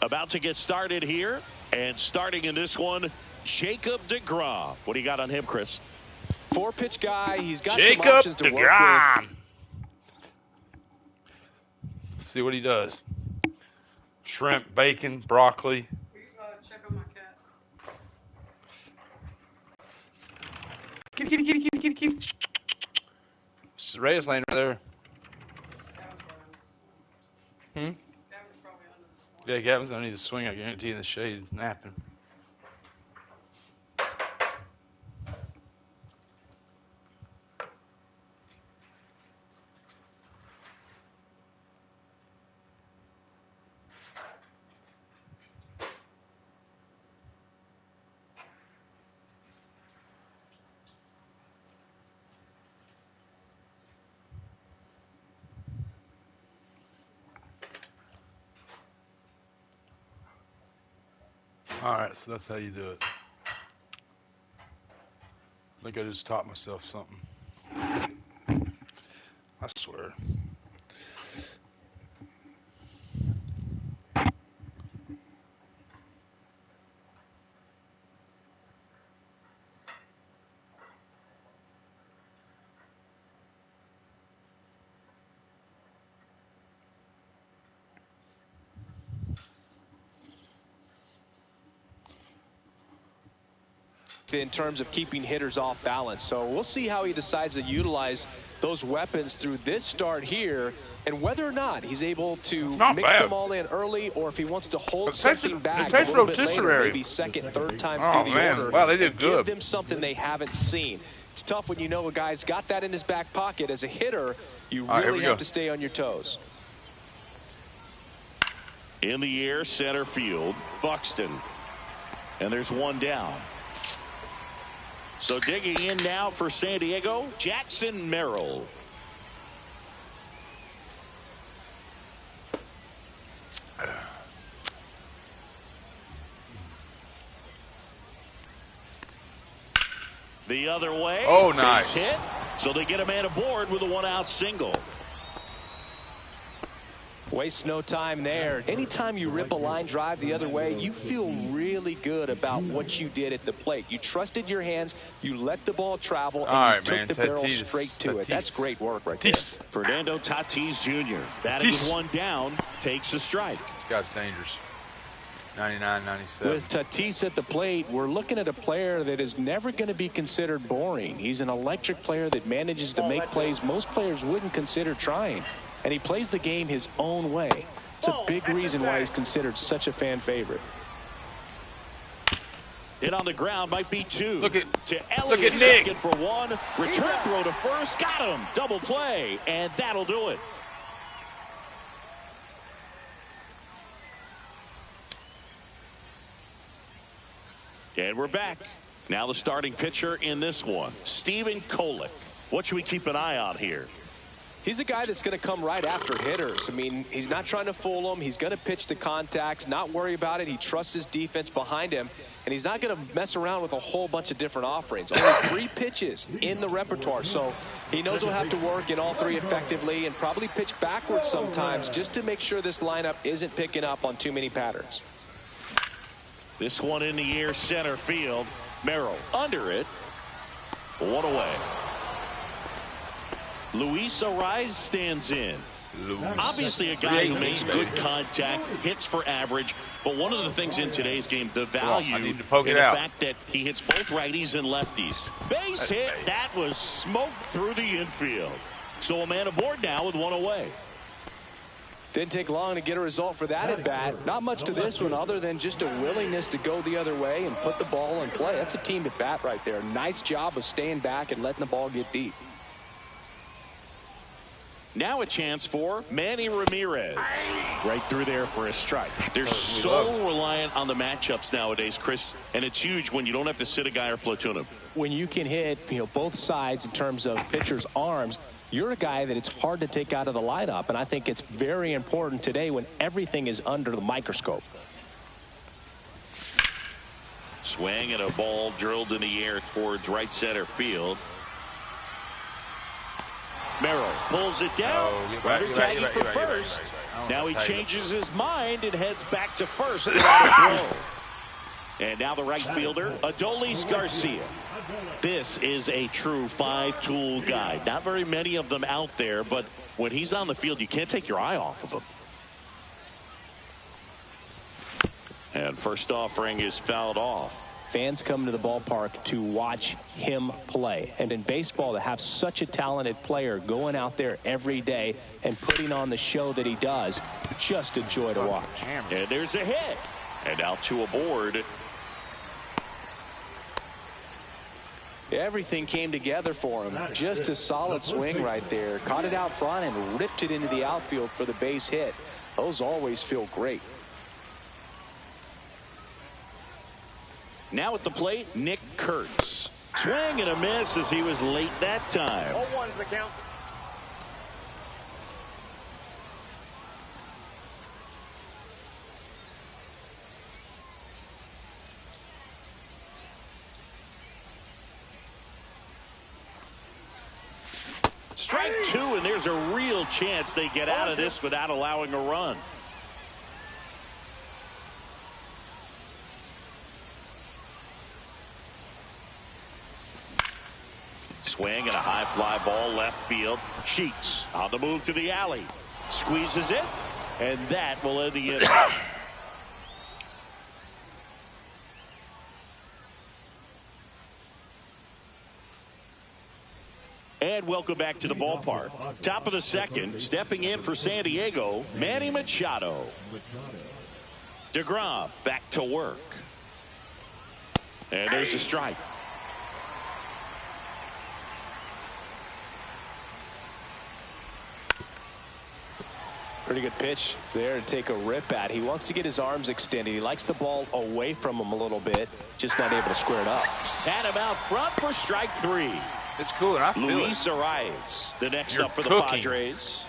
About to get started here, and starting in this one, Jacob deGrom. What do you got on him, Chris? 4-pitch guy. He's got Jacob some options to work with. Let's see what he does. Shrimp, bacon, broccoli. Check on my cats. Kitty, kitty, kitty, kitty, kitty, kitty. Reyes laying right there. Gavin's probably under the swing. Yeah, Gavin's underneath the swing. I guarantee in the shade, napping. All right, so that's how you do it. I think I just taught myself something. I swear. In terms of keeping hitters off balance. So we'll see how he decides to utilize those weapons through this start here, and whether or not he's able to mix them all in early, or if he wants to hold something back a little bit later, maybe second, third time through the order. Wow, they did good. Give them something they haven't seen. It's tough when you know a guy's got that in his back pocket. As a hitter, you really have to stay on your toes. In the air, center field, Buxton. And there's one down. So digging in now for San Diego, Jackson Merrill. The other way. Oh, nice. Base hit. So they get a man aboard with a one-out single. Waste no time there. Anytime you rip a line drive the other way, you feel really good about what you did at the plate. You trusted your hands, you let the ball travel, and you took the barrel straight to it. That's great work right there. Fernando Tatis Jr. batting with one down, takes a strike. This guy's dangerous. 99, 97. With Tatis at the plate, we're looking at a player that is never going to be considered boring. He's an electric player that manages to make plays most players wouldn't consider trying. And he plays the game his own way. It's a big reason why he's considered such a fan favorite. Hit on the ground, might be two. Look at Elliott, Nick. second for one. Return throw to first, got him. Double play, and that'll do it. And we're back. Now the starting pitcher in this one, Steven Kolick. What should we keep an eye on here? He's a guy that's going to come right after hitters. I mean, he's not trying to fool them. He's going to pitch the contacts, not worry about it. He trusts his defense behind him, and he's not going to mess around with a whole bunch of different offerings. Only 3 pitches in the repertoire, so he knows he'll have to work in all 3 effectively and probably pitch backwards sometimes just to make sure this lineup isn't picking up on too many patterns. This one in the air, center field. Merrill under it. One away. Luis Ariz stands in. Obviously a guy who makes good contact, hits for average, but one of the things in today's game, the value in the fact that he hits both righties and lefties. Base hit, that was smoked through the infield. So a man aboard now with one away. Didn't take long to get a result for that at bat. Not much to this one other than just a willingness to go the other way and put the ball in play. That's a team at bat right there. Nice job of staying back and letting the ball get deep. Now a chance for Manny Ramirez. Right through there for a strike. They're so reliant on the matchups nowadays, Chris, and it's huge when you don't have to sit a guy or platoon him. When you can hit, both sides in terms of pitchers' arms, you're a guy that it's hard to take out of the lineup, and I think it's very important today when everything is under the microscope. Swing and a ball drilled in the air towards right center field. Merrill pulls it down. Runner tagging for first. Now he changes his mind and heads back to first without a throw. And now the right fielder, Adolis Garcia. This is a true five-tool guy. Not very many of them out there, but when he's on the field, you can't take your eye off of him. And first offering is fouled off. Fans come to the ballpark to watch him play. And in baseball, to have such a talented player going out there every day and putting on the show that he does, just a joy to watch. And there's a hit. And now two aboard. Everything came together for him. Just a solid swing right there. Caught it out front and ripped it into the outfield for the base hit. Those always feel great. Now at the plate, Nick Kurtz. Swing and a miss as he was late that time. 0-1's the count. Strike two, and there's a real chance they get out of this without allowing a run. Swing and a high fly ball left field. Sheets on the move to the alley. Squeezes it, and that will end the inning. And welcome back to the ballpark. Top of the second, stepping in for San Diego, Manny Machado. DeGrom back to work. And there's a strike. Pretty good pitch there to take a rip at. He wants to get his arms extended. He likes the ball away from him a little bit, just not able to square it up. Had him out front for strike three. It's cool, and I feel Luis it. Arias, the next You're up for cooking. the Padres.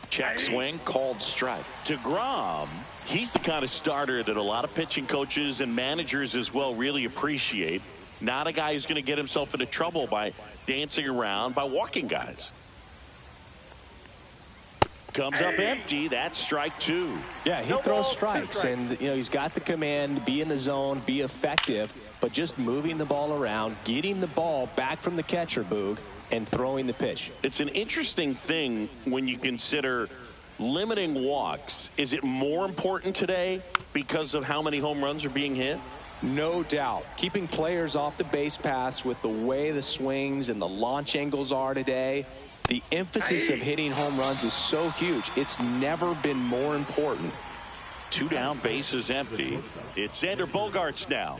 Check swing, called strike. DeGrom, he's the kind of starter that a lot of pitching coaches and managers as well really appreciate. Not a guy who's going to get himself into trouble by dancing around, by walking guys. Comes up empty. That's strike two. Yeah, he throws strikes, and you know he's got the command, be in the zone, be effective, but just moving the ball around, getting the ball back from the catcher, Boog, and throwing the pitch. It's an interesting thing when you consider limiting walks. Is it more important today because of how many home runs are being hit? No doubt. Keeping players off the base paths with the way the swings and the launch angles are today, the emphasis of hitting home runs is so huge. It's never been more important. Two down, bases empty. It's Xander Bogaerts now.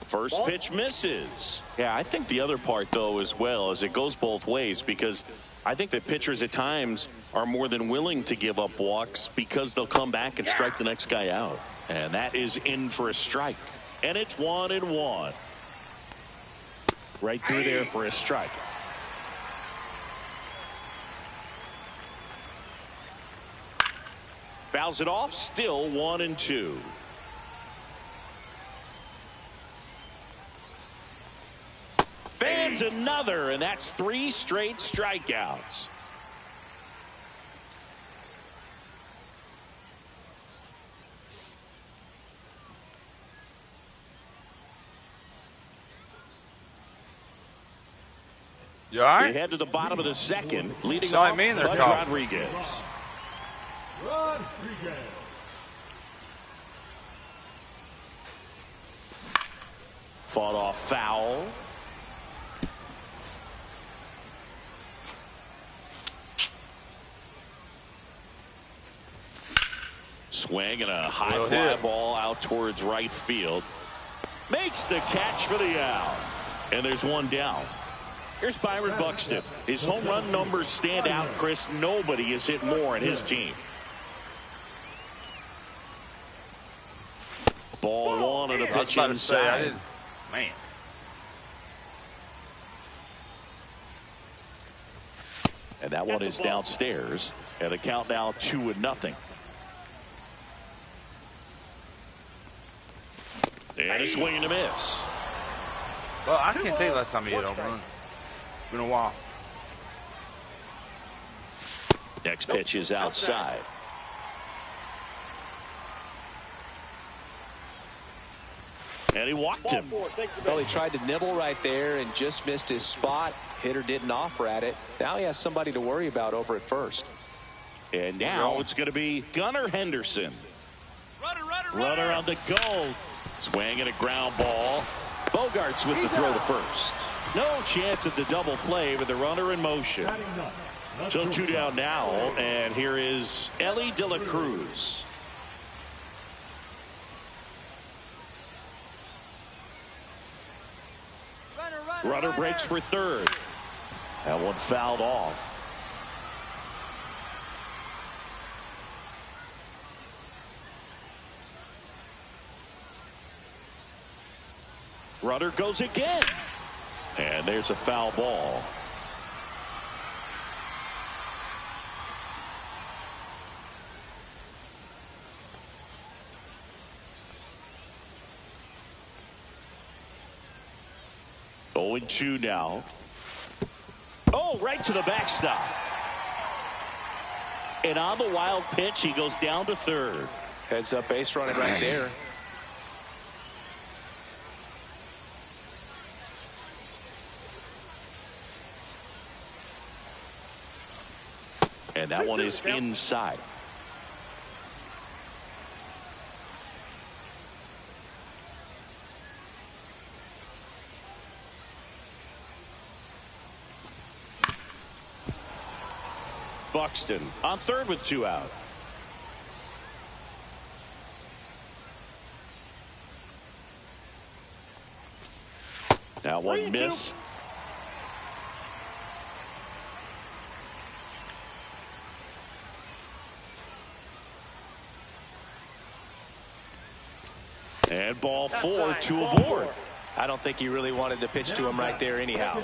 First pitch misses. Yeah, I think the other part, though, as well, is it goes both ways, because I think that pitchers at times are more than willing to give up walks because they'll come back and strike the next guy out. And that is in for a strike. And it's 1-1. Right through there for a strike. Fouls it off, still 1-2. Fans another, and that's 3 straight strikeouts. You all right? We head to the bottom of the second, leading Sorry, off man, they're Bud gone. Rodriguez. Fought off foul. Swing and a high Well fly hit. ball out towards right field. Makes the catch for the out. And there's one down. Here's Byron Buxton. His home run numbers stand out, Chris. Nobody has hit more in his team. Ball one and a I was pitch about to say, I inside. didn't. Man. And that one is downstairs. And the count now 2-0. And a swing and a miss. Well, I can't tell you last time he hit a home run. It's been a while. Next pitch is outside. And he walked him. Well, he tried to nibble right there and just missed his spot. Hitter didn't offer at it. Now he has somebody to worry about over at first. And now it's going to be Gunnar Henderson. Runner on the go. Swing and a ground ball. Bogarts with the throw to first. No chance at the double play with the runner in motion. So 2 down now, and here is Ellie De La Cruz. Runner breaks for third. That one fouled off. Runner goes again. And there's a foul ball. Oh, 0-2 now. Oh, right to the backstop. And on the wild pitch, he goes down to third. Heads up base running right there. And that one is inside. Buxton on third with 2 out. That one missed. And ball 4, 2 aboard. I don't think he really wanted to pitch to him right there anyhow.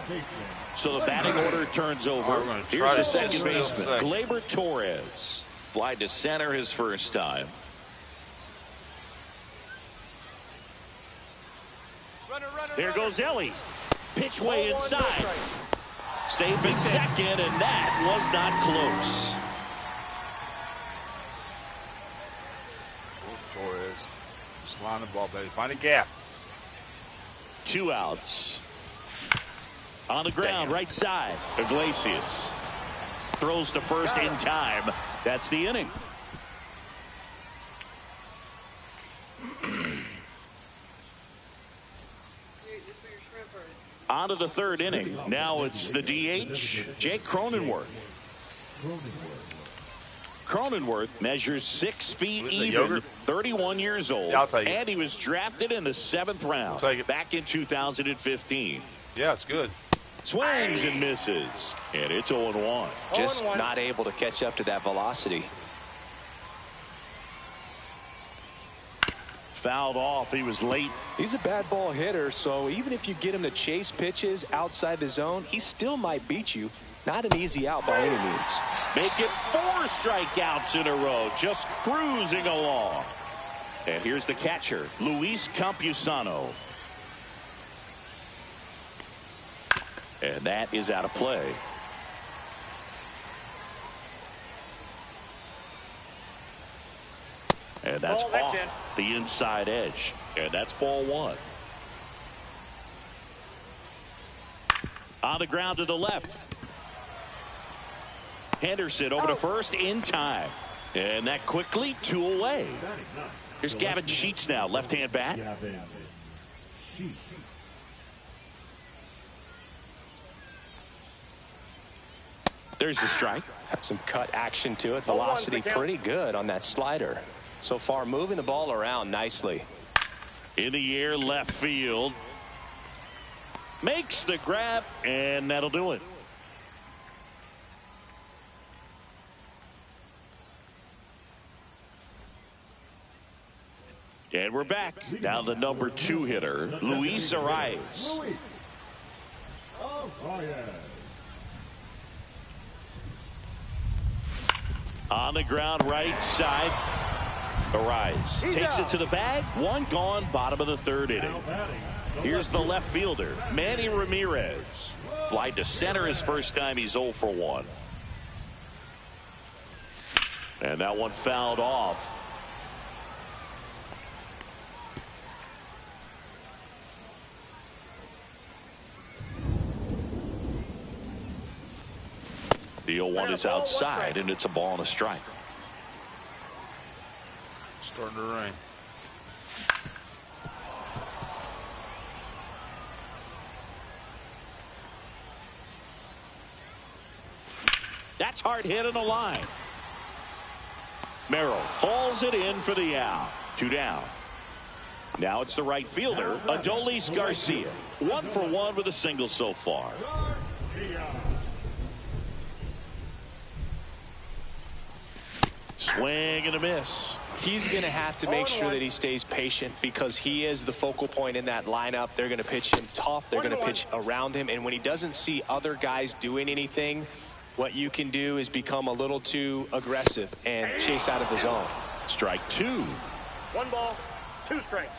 So the batting order turns over. Here's the second baseman, Gleyber Torres. Fly to center his first time. There goes Ellie. Pitch way inside. Safe in second, and that was not close. Torres. Just line the ball, baby. Find a gap. 2 outs. On the ground, right side. Iglesias throws to first in time. That's the inning. On to the third inning. Now it's the DH, Jake Cronenworth. Cronenworth measures 6 feet even, 31 years old, and he was drafted in the 7th round back in 2015. Yeah, it's good. Swings and misses, and it's 0-1. Just not able to catch up to that velocity. Fouled off. He was late. He's a bad ball hitter, so even if you get him to chase pitches outside the zone, he still might beat you. Not an easy out by any means. Make it 4 strikeouts in a row, just cruising along. And here's the catcher, Luis Campusano. And that is out of play. And that's off the inside edge. And that's ball 1. On the ground to the left. Henderson over to first in time. And that quickly 2 away. Here's Gavin Sheets now, left-hand bat. There's the strike. Had some cut action to it. Velocity pretty good on that slider. So far moving the ball around nicely. In the air, left field. Makes the grab, and that'll do it. And we're back. Now the number 2 hitter, Luis Arias. On the ground, right side. Arise takes it to the bag. One gone, bottom of the third inning. Here's the left fielder, Manny Ramirez. Fly to center his first time. He's 0 for 1. And that one fouled off. The 0-1 is outside, and it's a ball and a strike. Starting to rain. That's hard hit on the line. Merrill hauls it in for the out. 2 down. Now it's the right fielder, Adolis Garcia. 1 for 1 with a single so far. Swing and a miss. He's going to have to make sure that he stays patient because he is the focal point in that lineup. They're going to pitch him tough. They're going to pitch around him. And when he doesn't see other guys doing anything, what you can do is become a little too aggressive and chase out of the zone. Strike 2. 1 ball, 2 strikes.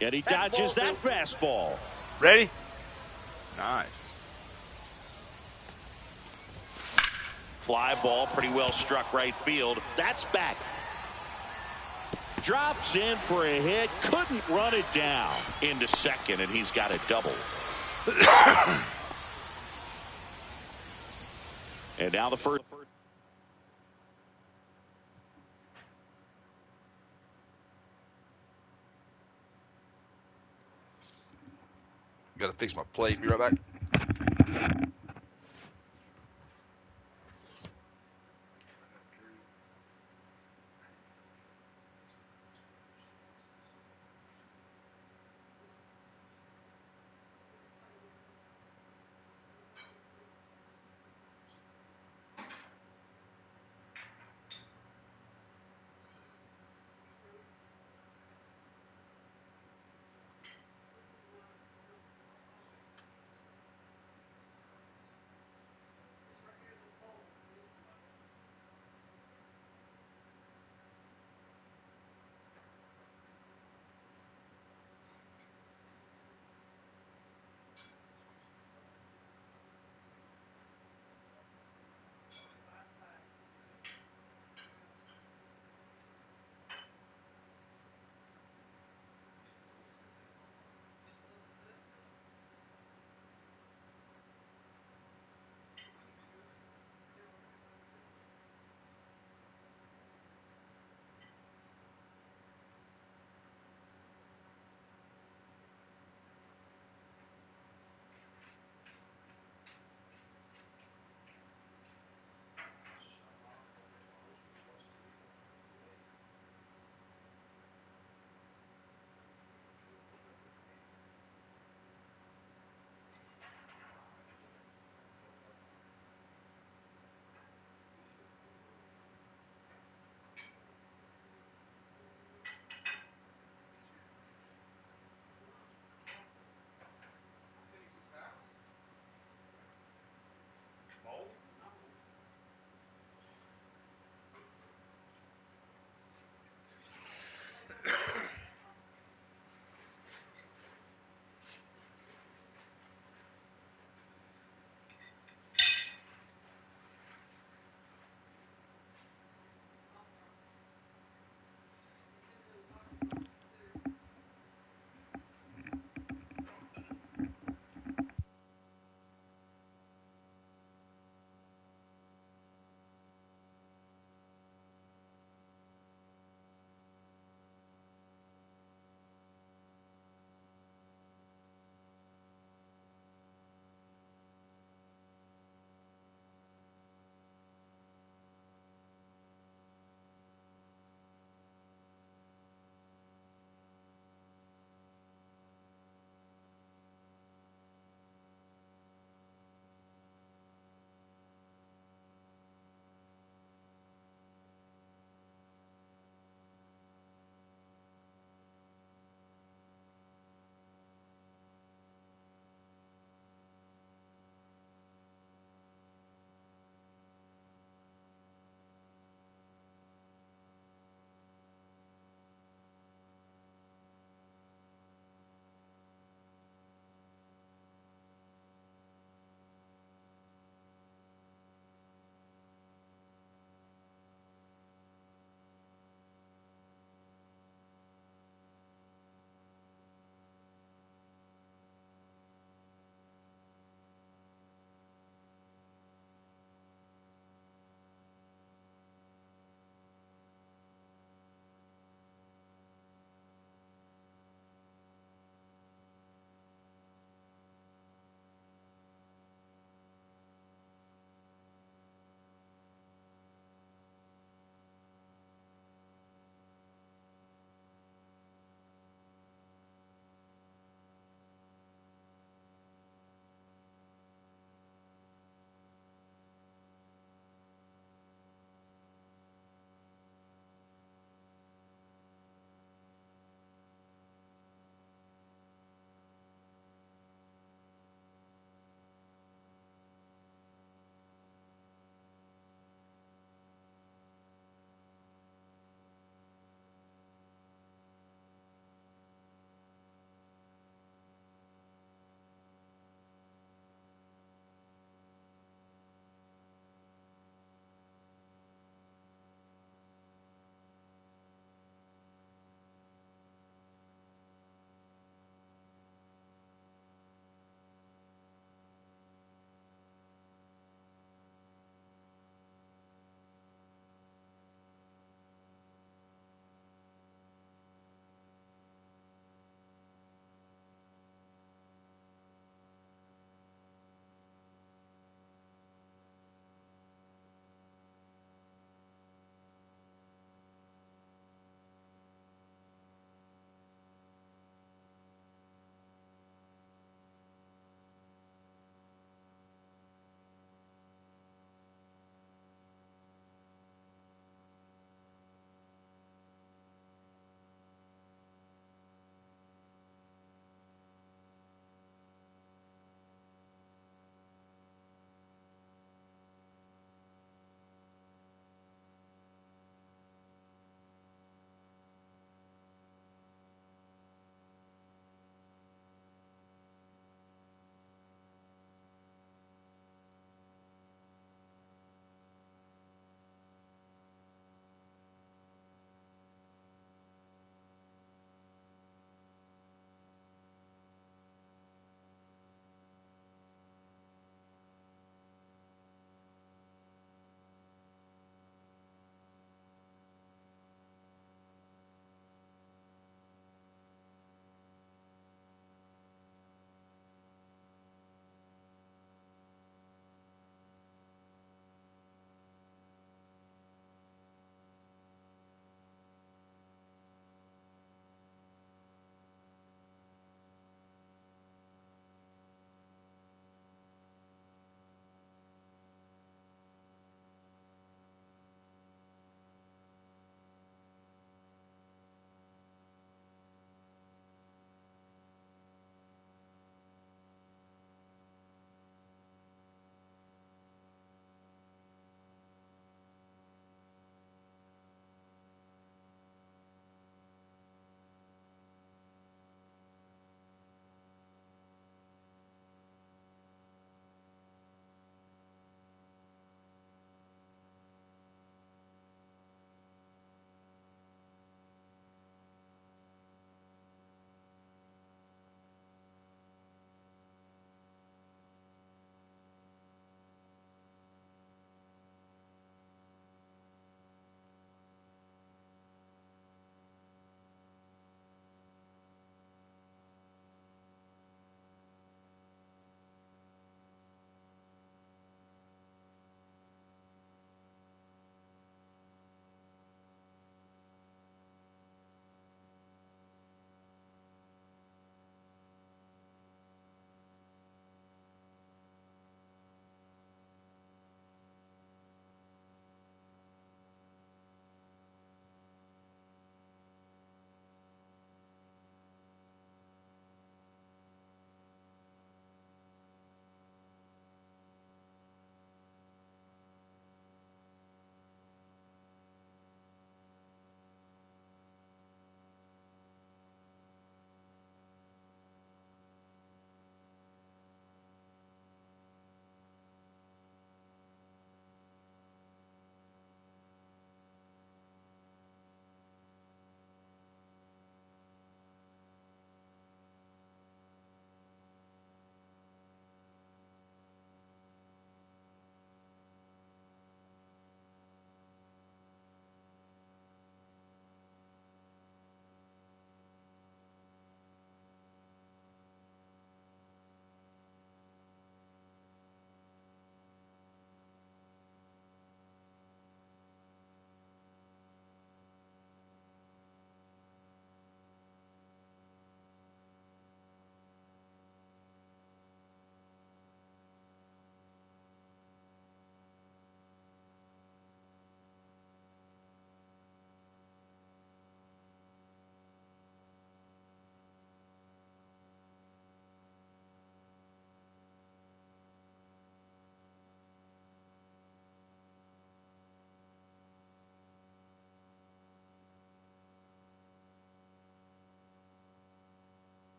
And he dodges that fastball. Ready? Nice. Fly ball, pretty well struck right field. That's back. Drops in for a hit. Couldn't run it down into second, and he's got a double. And now the first. Got to fix my plate. Be right back.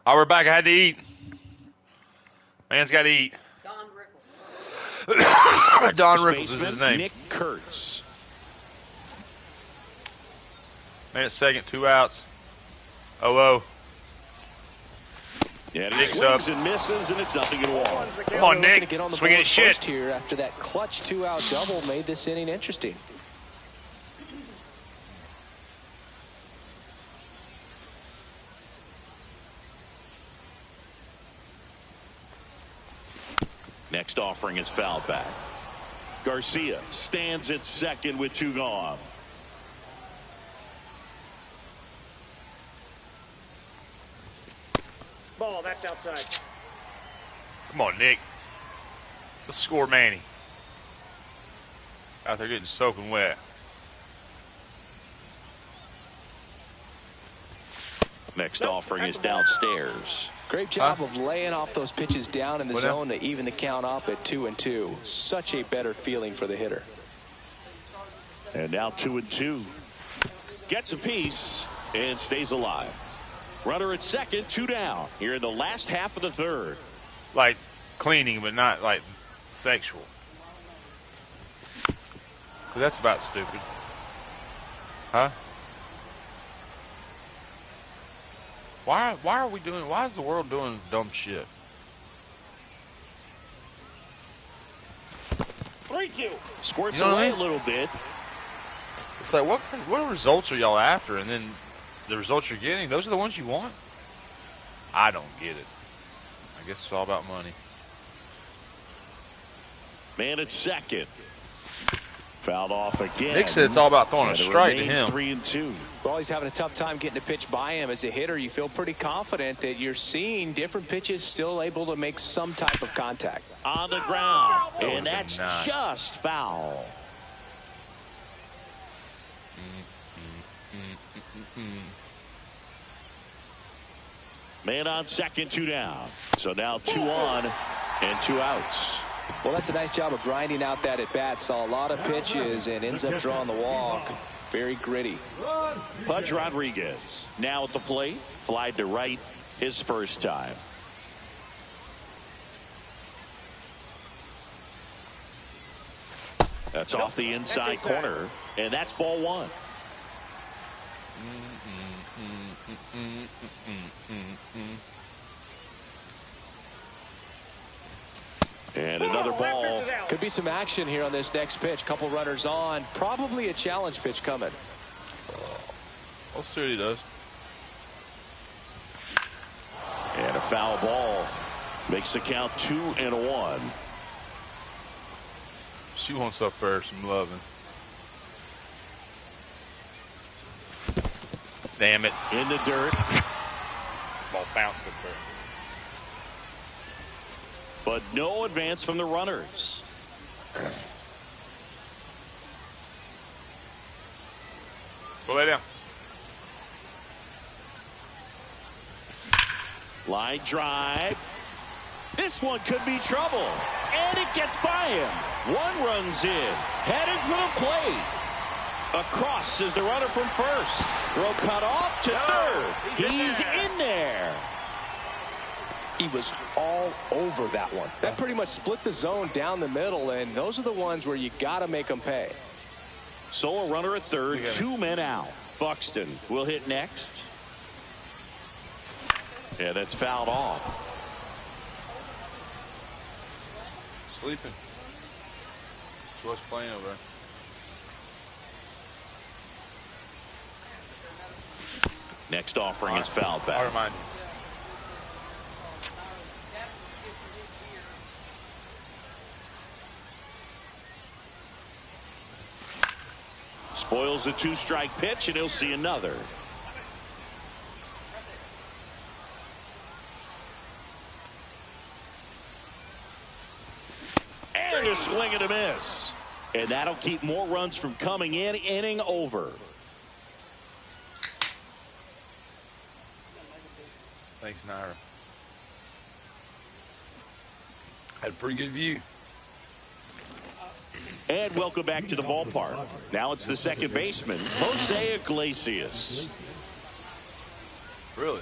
Oh, we're back. I had to eat. Man's got to eat. Don Rickles. Don Rickles is his name. Nick Kurtz. Man at second, 2 outs. 0-0. Yeah, he swings and misses, and it's 0-1. Come on, Nick. Swinging his shit. Here after that clutch 2-out double made this inning interesting. Next offering is fouled back. Garcia stands at second with 2 gone. Ball, that's outside. Come on, Nick. Let's score Manny. Out there getting soaking wet. Next offering is downstairs. Great job of laying off those pitches down in the zone to even the count up at 2-2. Such a better feeling for the hitter. And now 2-2. Gets a piece and stays alive. Runner at second, 2 down. Here in the last half of the third. Like cleaning, but not like sexual. 'Cause that's about stupid. Huh? Why are we doing, why is the world doing dumb shit? 3-2. Squirts You know what I away mean? a little bit. It's like, what results are y'all after? And then the results you're getting, those are the ones you want? I don't get it. I guess it's all about money. Man at second. Fouled off again. Nick said it's all about throwing a strike to him. 3-2. Well, he's having a tough time getting a pitch by him. As a hitter, you feel pretty confident that you're seeing different pitches still able to make some type of contact. On the ground. That And that's nice. just foul. Man on second, 2 down. So now 2 on and 2 outs. Well, that's a nice job of grinding out that at bat. Saw a lot of pitches and ends up drawing the walk. Very gritty. Pudge Rodriguez now at the plate. Flied to right his first time. That's off the inside corner, and that's ball 1. And another ball. Could be some action here on this next pitch. Couple runners on. Probably a challenge pitch coming. Let's see what he does. And a foul ball. Makes the count 2-1. She wants up there some loving. Damn it. In the dirt. Ball bounced up there. But no advance from the runners. Go lay down. Line drive. This one could be trouble. And it gets by him. 1 runs in. Headed for the plate. Across is the runner from first. Throw cut off to third. He's in there. He was all over that one. That pretty much split the zone down the middle, and those are the ones where you got to make them pay. So a runner at third, 2 men out. Buxton will hit next. Yeah, that's fouled off. Sleeping. So what's playing over there? Next offering is fouled back. I'll remind you. Spoils the 2-strike pitch, and he'll see another. And a swing and a miss. And that'll keep more runs from coming in. Inning over. Thanks, Naira. Had a pretty good view. And welcome back to the ballpark. Now it's the second baseman, Jose Iglesias. Really?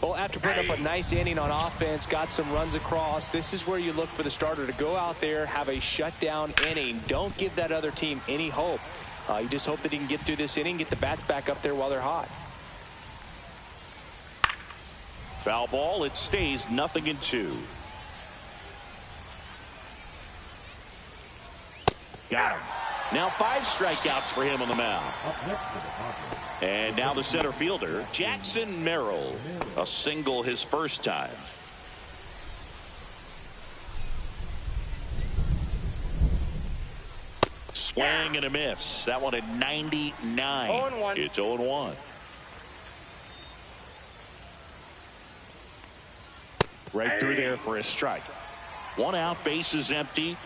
Well, after putting up a nice inning on offense, got some runs across, this is where you look for the starter to go out there, have a shutdown inning. Don't give that other team any hope. You just hope that he can get through this inning, get the bats back up there while they're hot. Foul ball. It stays 0-2. Got him. Now 5 strikeouts for him on the mound. And now the center fielder, Jackson Merrill. A single his first time. Swing and a miss. That one at 99. 0-1. It's 0-1. Right through there for a strike. 1 out, bases empty.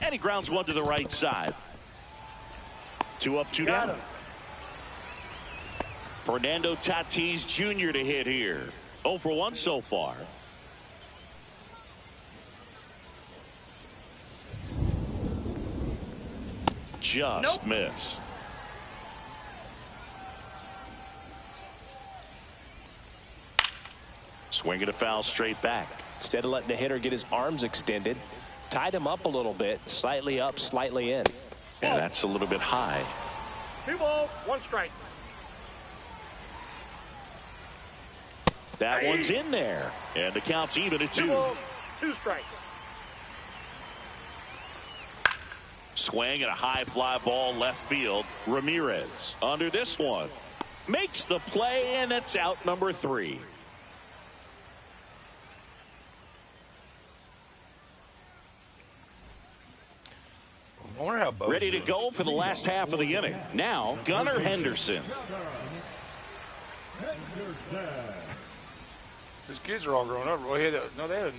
And he grounds 1 to the right side. 2 up, 2 down. Fernando Tatis Jr. to hit here. 0 for 1 so far. Just missed. Swinging a foul straight back. Instead of letting the hitter get his arms extended, tied him up a little bit, slightly up, slightly in. And that's a little bit high. 2 balls, 1 strike. That one's in there. And the count's even at 2. 2 balls, 2 strikes. Swing and a high fly ball left field. Ramirez under this one. Makes the play, and it's out number 3. I wonder how Bo's ready to doing. go for the last half of the inning. Now, Gunnar Henderson. His kids are all grown up. Well, no, they haven't.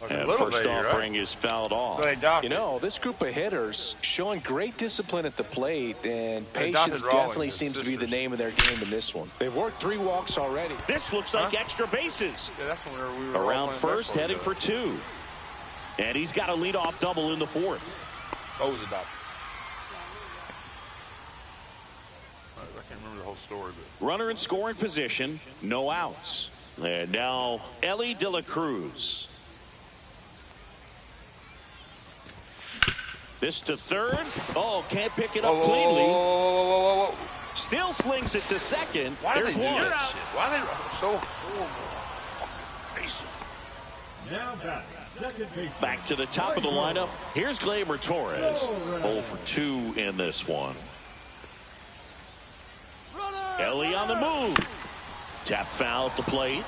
And first offering is fouled off. You know, this group of hitters showing great discipline at the plate, and patience definitely seems to be the name of their game in this one. They've worked 3 walks already. This looks like extra bases. Yeah, that's whenever we were around first, heading for 2. And he's got a leadoff double in the 4th. Oh, it was a double. I can't remember the whole story. But. Runner in scoring position, no outs. And now Ellie De La Cruz. This to third. Oh, can't pick it up cleanly. Whoa. Still slings it to second. Why There's do they do one. that shit? Why are they so horrible? Bases. Now back to the top of the lineup. Here's Gleyber Torres. 0 for 2 in this one. Ellie on the move. Tap foul at the plate.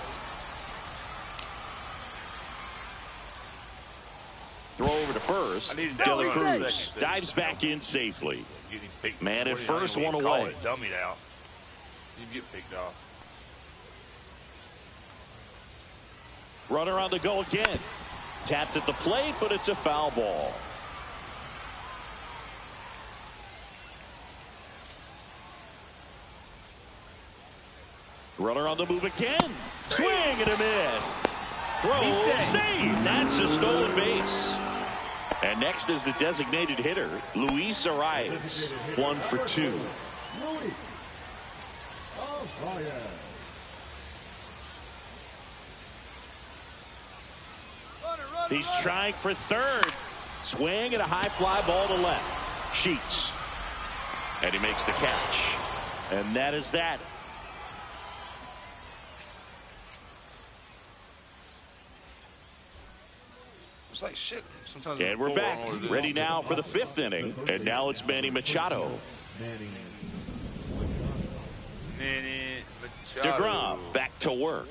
Throw over to first. De La Cruz dives back in safely. Man at first, 1 away. Dummied out. You get picked off. Runner on the go again. Tapped at the plate, but it's a foul ball. Runner on the move again. Swing and a miss. Throw, save. That's a stolen base. And next is the designated hitter, Luis Arias. 1 for 2. He's trying for third. Swing and a high fly ball to left. Sheets. And he makes the catch. And that is that. It's like shit. Sometimes and we're back. Ready now for the 5th inning. And now it's Manny Machado. DeGrom back to work.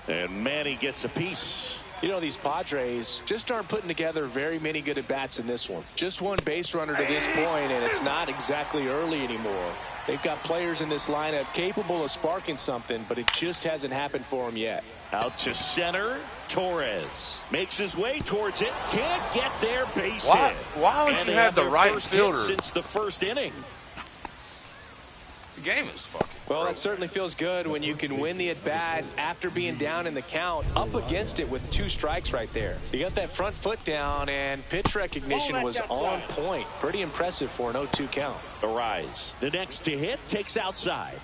And Manny gets a piece. You know, these Padres just aren't putting together very many good at-bats in this one. Just 1 base runner to this point, and it's not exactly early anymore. They've got players in this lineup capable of sparking something, but it just hasn't happened for them yet. Out to center. Torres makes his way towards it. Can't get there. Base hit. Why would you have the right fielder since the 1st inning? The game is fucking. Well, that certainly feels good when you can win the at-bat after being down in the count, up against it with 2 strikes right there. You got that front foot down, and pitch recognition was on point. Pretty impressive for an 0-2 count. Arise. The next to hit takes outside.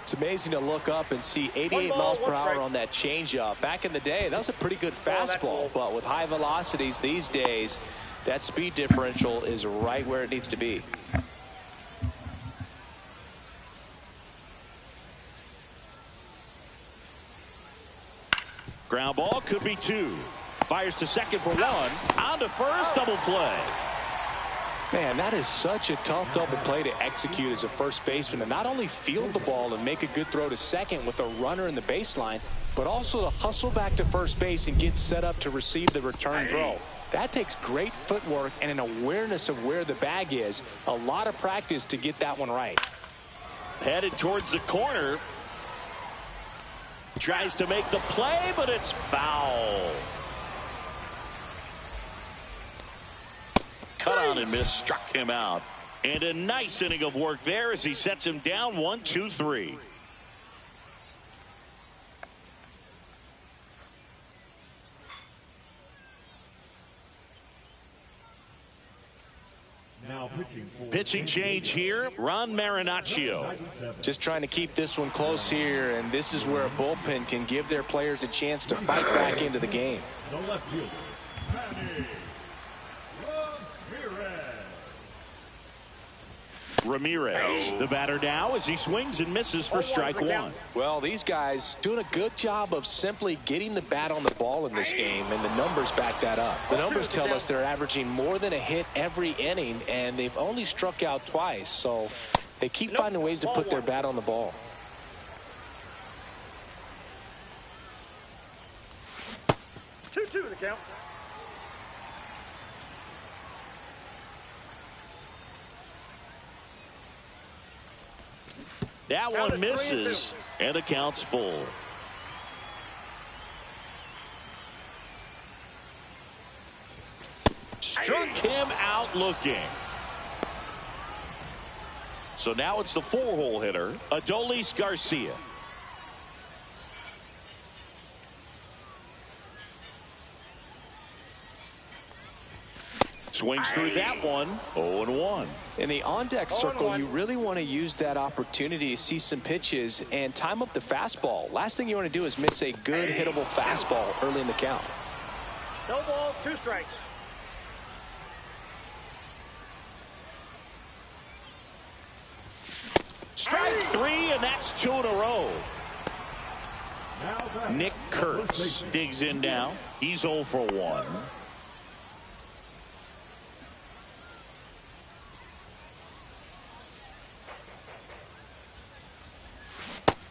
It's amazing to look up and see 88 miles per hour on that changeup. Back in the day, that was a pretty good fastball, but with high velocities these days, that speed differential is right where it needs to be. Ground ball could be 2. Fires to second for 1. On to first, double play. Man, that is such a tough double play to execute as a first baseman, to not only field the ball and make a good throw to second with a runner in the baseline, but also to hustle back to first base and get set up to receive the return throw. That takes great footwork and an awareness of where the bag is. A lot of practice to get that one right. Headed towards the corner. Tries to make the play, but it's foul. Cut on and miss, struck him out. And a nice inning of work there as he sets him down 1-2-3. Now pitching change here, Ron Marinaccio. Just trying to keep this one close here, and this is where a bullpen can give their players a chance to fight back into the game. The left fielder, Ramirez, the batter now as he swings and misses for strike 1. Well, these guys doing a good job of simply getting the bat on the ball in this game, and the numbers back that up. The numbers tell us they're averaging more than a hit every inning, and they've only struck out twice, so they keep finding ways to put their bat on the ball. Two the count. That one misses, and the count's full. Struck him out looking. So now it's the 4-hole hitter, Adolis Garcia. Swings through that one, 0-1. In the on-deck circle, you really want to use that opportunity to see some pitches and time up the fastball. Last thing you want to do is miss a good hittable fastball early in the count. No balls, 2 strikes. Strike 3, and that's 2 in a row. Nick Kurtz digs in now. He's 0 for 1.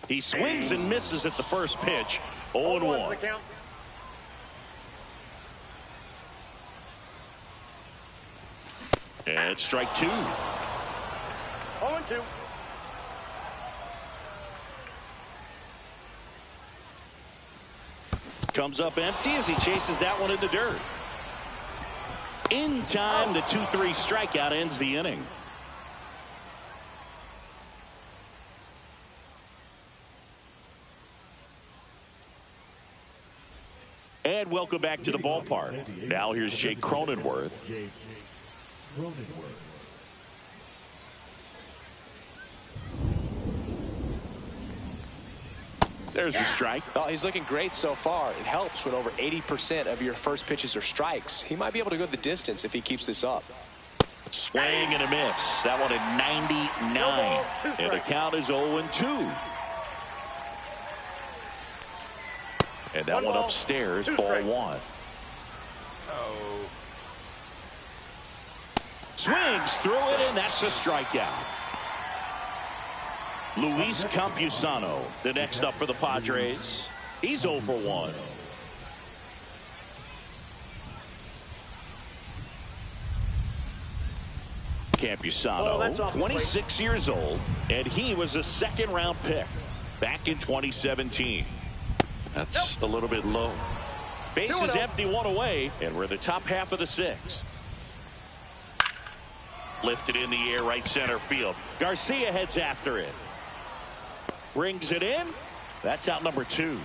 He swings and misses at the first pitch. 0-1. And strike 2. 0-2. Comes up empty as he chases that one in the dirt. In time, the 2-3 strikeout ends the inning. And welcome back to the ballpark. Now here's Jake Cronenworth. There's a strike. Oh, he's looking great so far. It helps when over 80% of your first pitches are strikes. He might be able to go the distance if he keeps this up. Swing and a miss. That one at 99. And the count is 0-2. And that one upstairs, ball 1. Swings through it, and that's a strikeout. Luis Campusano, the next up for the Padres. He's 0 for 1. Campusano, 26 years old, and he was a second-round pick back in 2017. That's a little bit low. Bases empty, 1 away, and we're in the top half of the 6th. Lifted in the air, right center field. Garcia heads after it. Brings it in. That's out number 2.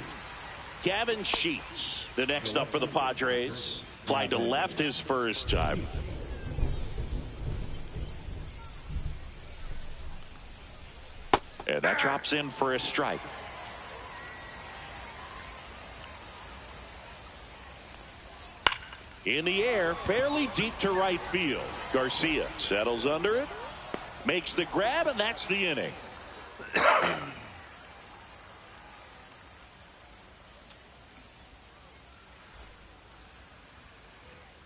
Gavin Sheets, the next up for the Padres. Fly to left his first time. And that drops in for a strike. In the air, fairly deep to right field. Garcia settles under it, makes the grab, and that's the inning.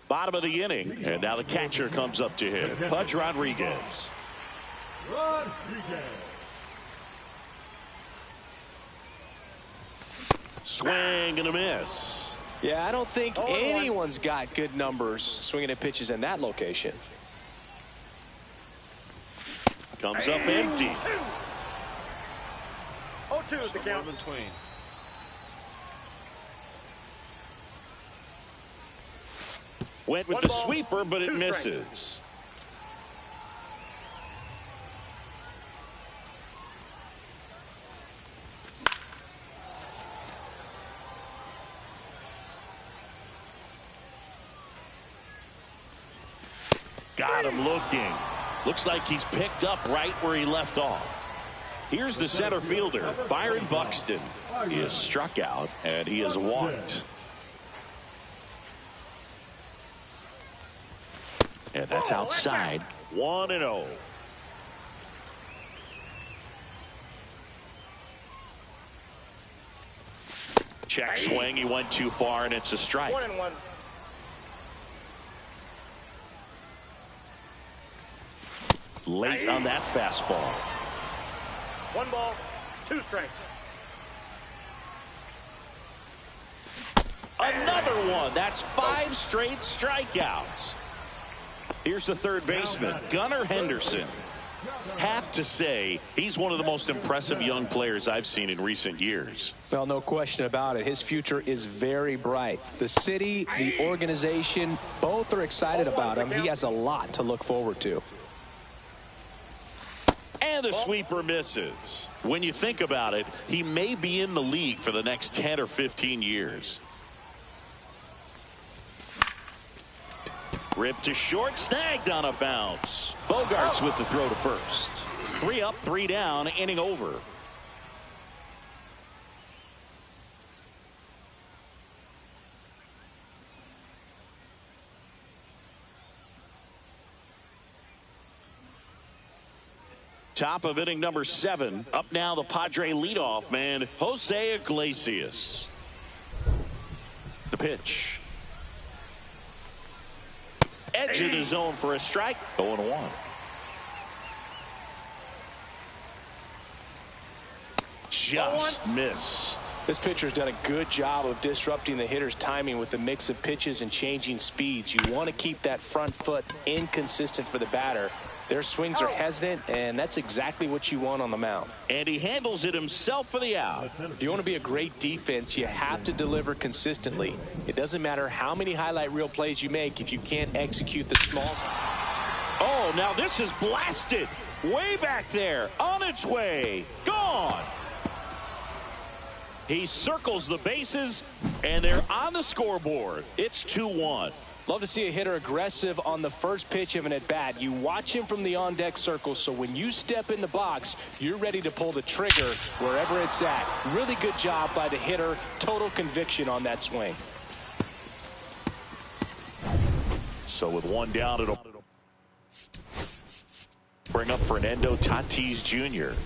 Bottom of the inning, and now the catcher comes up to him. Pudge Rodriguez. Swing and a miss. Yeah, I don't think anyone's got good numbers swinging at pitches in that location. Comes up empty. 0-2 is the count. Between. Went with the sweeper, but it misses. Got him looking. Looks like he's picked up right where he left off. Here's the center fielder, Byron Buxton. He is struck out, and he is walked. And that's outside. 1-0. Check swing. He went too far, and it's a strike. 1-1. Late on that fastball. 1 ball, 2 strikes. Another one. That's 5 straight strikeouts. Here's the third baseman, Gunnar Henderson. Have to say, he's one of the most impressive young players I've seen in recent years. Well, no question about it. His future is very bright. The city, the organization, both are excited about him. He has a lot to look forward to. And the sweeper misses. When you think about it, he may be in the league for the next 10 or 15 years. Ripped to short, snagged on a bounce. Bogarts with the throw to first. 3 up, 3 down, inning over. Top of inning number 7. Up now the Padre leadoff man, Jose Iglesias. The pitch. Edge of the zone for a strike. 0-1. Just missed. This pitcher's done a good job of disrupting the hitter's timing with the mix of pitches and changing speeds. You want to keep that front foot inconsistent for the batter. Their swings are hesitant, and that's exactly what you want on the mound. And he handles it himself for the out. If you want to be a great defense, you have to deliver consistently. It doesn't matter how many highlight reel plays you make if you can't execute the small. Oh, now this is blasted. Way back there. On its way. Gone. He circles the bases, and they're on the scoreboard. It's 2-1. Love to see a hitter aggressive on the first pitch of an at-bat. You watch him from the on-deck circle, so when you step in the box, you're ready to pull the trigger wherever it's at. Really good job by the hitter. Total conviction on that swing. So with 1 down, it'll bring up Fernando Tatis Jr.